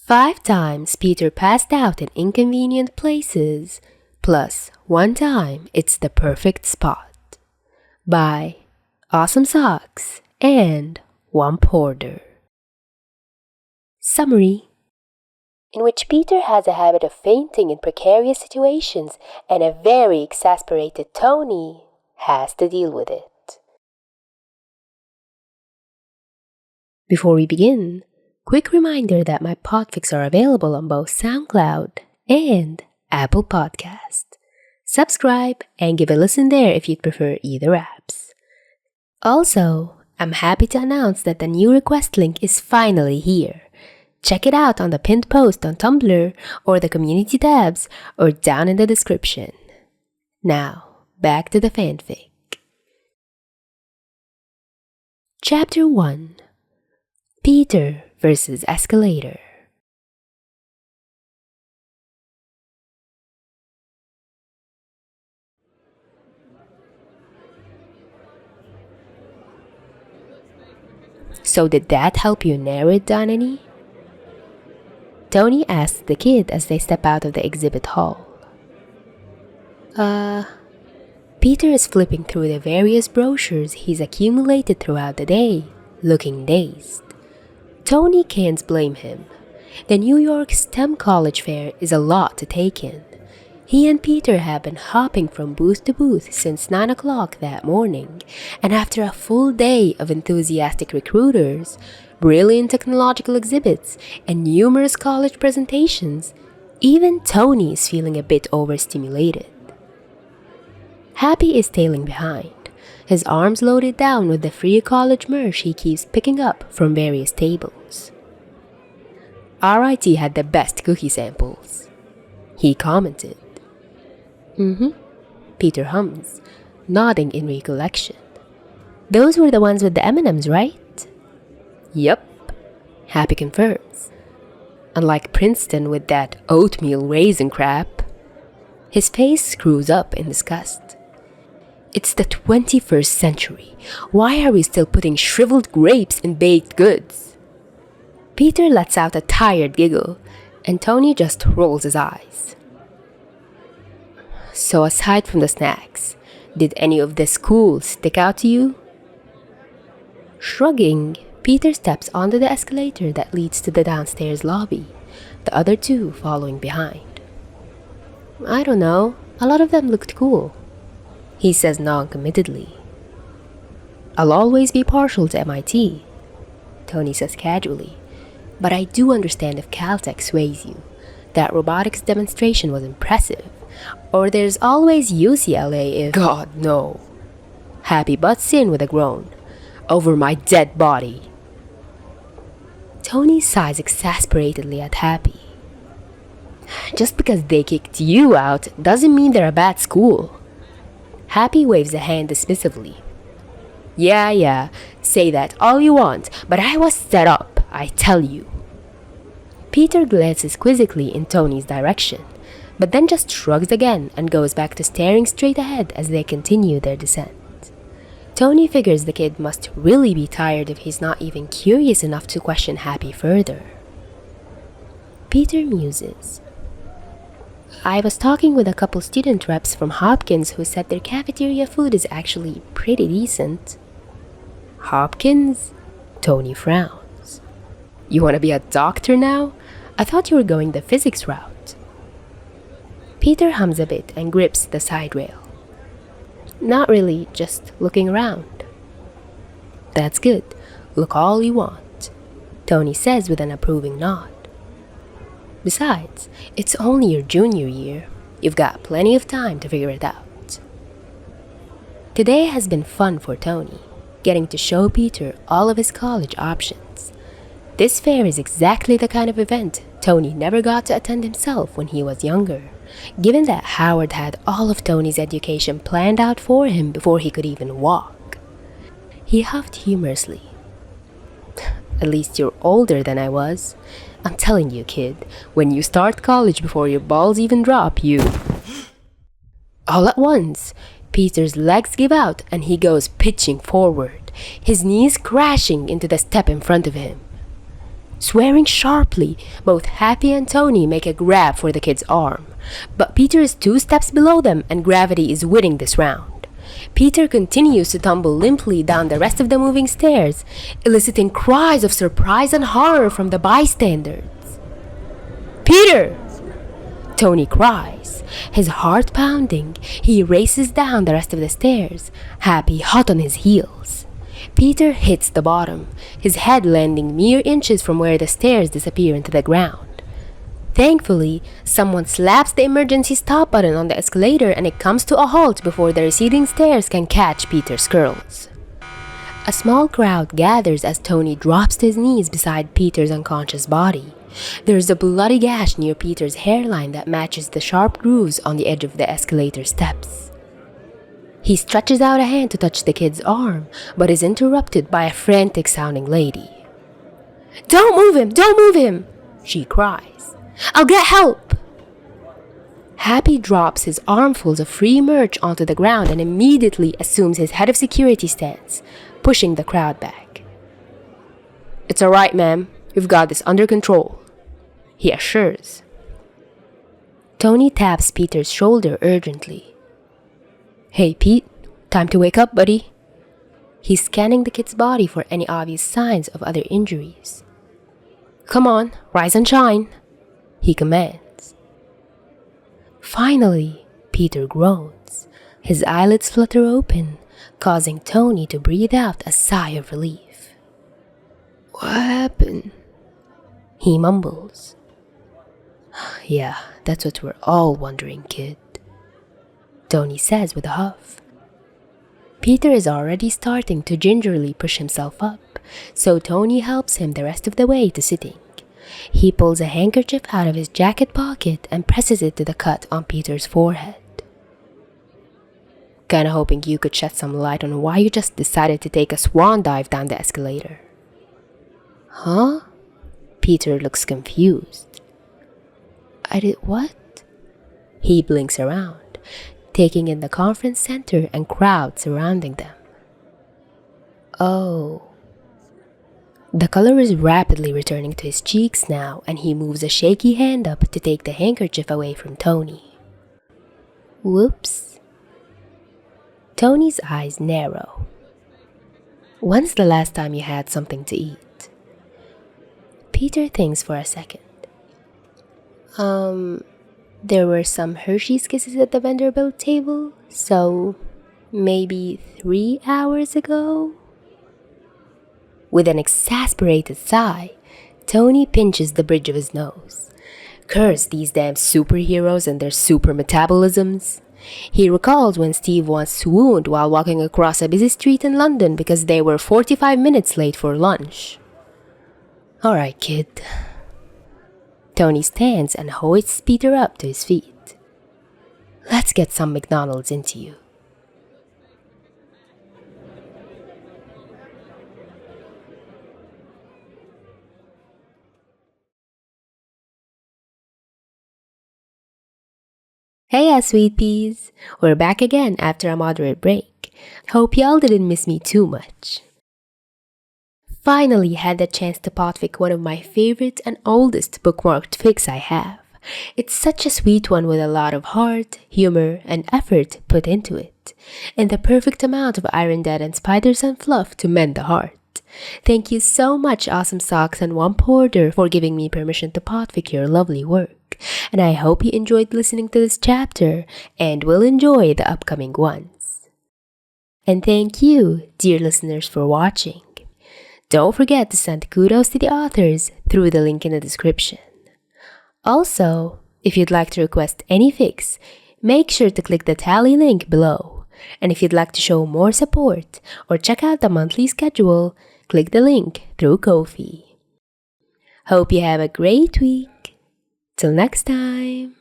5 times Peter passed out in inconvenient places, plus 1 time it's the perfect spot. By awesomesockes and whumphoarder. Summary: in which Peter has a habit of fainting in precarious situations and a very exasperated Tony has to deal with it. Before we begin, quick reminder that my podfics are available on both SoundCloud and Apple Podcast. Subscribe and give a listen there if you'd prefer either apps. Also, I'm happy to announce that the new request link is finally here. Check it out on the pinned post on Tumblr or the community tabs or down in the description. Now, back to the fanfic. Chapter 1: Peter versus Escalator. So did that help you narrow it down any? Tony asks the kid as they step out of the exhibit hall. Peter is flipping through the various brochures he's accumulated throughout the day, looking dazed. Tony can't blame him. The New York STEM College Fair is a lot to take in. He and Peter have been hopping from booth to booth since 9 o'clock that morning, and after a full day of enthusiastic recruiters, brilliant technological exhibits, and numerous college presentations, even Tony is feeling a bit overstimulated. Happy is tailing behind, his arms loaded down with the free college merch he keeps picking up from various tables. RIT had the best cookie samples, he commented. Peter hums, nodding in recollection. Those were the ones with the M&Ms, right? Yep, Happy confirms. Unlike Princeton with that oatmeal raisin crap. His face screws up in disgust. It's the 21st century. Why are we still putting shriveled grapes in baked goods? Peter lets out a tired giggle, and Tony just rolls his eyes. So aside from the snacks, did any of this cool stick out to you? Shrugging, Peter steps onto the escalator that leads to the downstairs lobby, the other two following behind. I don't know, a lot of them looked cool, he says non-committedly. I'll always be partial to MIT, Tony says casually, but I do understand if Caltech sways you. That robotics demonstration was impressive. Or there's always UCLA if— God, no. Happy butts in with a groan. Over my dead body. Tony sighs exasperatedly at Happy. Just because they kicked you out doesn't mean they're a bad school. Happy waves a hand dismissively. Yeah, say that all you want, but I was set up, I tell you. Peter glances quizzically in Tony's direction, but then just shrugs again and goes back to staring straight ahead as they continue their descent. Tony figures the kid must really be tired if he's not even curious enough to question Happy further. Peter muses. I was talking with a couple student reps from Hopkins who said their cafeteria food is actually pretty decent. Hopkins? Tony frowns. You want to be a doctor now? I thought you were going the physics route. Peter hums a bit and grips the side rail. Not really, just looking around. That's good. Look all you want, Tony says with an approving nod. Besides, it's only your junior year. You've got plenty of time to figure it out. Today has been fun for Tony, getting to show Peter all of his college options. This fair is exactly the kind of event Tony never got to attend himself when he was younger, given that Howard had all of Tony's education planned out for him before he could even walk. He huffed humorously. At least you're older than I was. I'm telling you, kid, when you start college before your balls even drop, you... All at once, Peter's legs give out and he goes pitching forward, his knees crashing into the step in front of him. Swearing sharply, both Happy and Tony make a grab for the kid's arm, but Peter is 2 steps below them and gravity is winning this round. Peter continues to tumble limply down the rest of the moving stairs, eliciting cries of surprise and horror from the bystanders. "Peter!" Tony cries. His heart pounding, he races down the rest of the stairs, Happy hot on his heels. Peter hits the bottom, his head landing mere inches from where the stairs disappear into the ground. Thankfully, someone slaps the emergency stop button on the escalator and it comes to a halt before the receding stairs can catch Peter's curls. A small crowd gathers as Tony drops to his knees beside Peter's unconscious body. There's a bloody gash near Peter's hairline that matches the sharp grooves on the edge of the escalator steps. He stretches out a hand to touch the kid's arm, but is interrupted by a frantic-sounding lady. "Don't move him! Don't move him!" she cries. "I'll get help!" Happy drops his armfuls of free merch onto the ground and immediately assumes his head of security stance, pushing the crowd back. "It's all right, ma'am. We've got this under control," he assures. Tony taps Peter's shoulder urgently. "Hey, Pete, time to wake up, buddy." He's scanning the kid's body for any obvious signs of other injuries. "Come on, rise and shine," he commands. Finally, Peter groans. His eyelids flutter open, causing Tony to breathe out a sigh of relief. "What happened?" he mumbles. "Yeah, that's what we're all wondering, kid," Tony says with a huff. Peter is already starting to gingerly push himself up, so Tony helps him the rest of the way to sitting. He pulls a handkerchief out of his jacket pocket and presses it to the cut on Peter's forehead. "Kinda hoping you could shed some light on why you just decided to take a swan dive down the escalator." "Huh?" Peter looks confused. "I did what?" He blinks around, taking in the conference center and crowd surrounding them. "Oh." The color is rapidly returning to his cheeks now, and he moves a shaky hand up to take the handkerchief away from Tony. "Whoops." Tony's eyes narrow. "When's the last time you had something to eat?" Peter thinks for a second. There were some Hershey's Kisses at the Vanderbilt table, so maybe 3 hours ago?" With an exasperated sigh, Tony pinches the bridge of his nose. Curse these damn superheroes and their super metabolisms. He recalls when Steve once swooned while walking across a busy street in London because they were 45 minutes late for lunch. "All right, kid." Tony stands and hoists Peter up to his feet. "Let's get some McDonald's into you." Hey, sweet peas! We're back again after a moderate break. Hope y'all didn't miss me too much. Finally had the chance to podfic one of my favorite and oldest bookmarked fics I have. It's such a sweet one with a lot of heart, humor, and effort put into it, and the perfect amount of Iron Dad and spiders and fluff to mend the heart. Thank you so much, Awesome Socks and whumphoarder, for giving me permission to podfic your lovely work, and I hope you enjoyed listening to this chapter and will enjoy the upcoming ones. And thank you, dear listeners, for watching. Don't forget to send kudos to the authors through the link in the description. Also, if you'd like to request any fics, make sure to click the tally link below. And if you'd like to show more support or check out the monthly schedule, click the link through Ko-fi. Hope you have a great week. Till next time.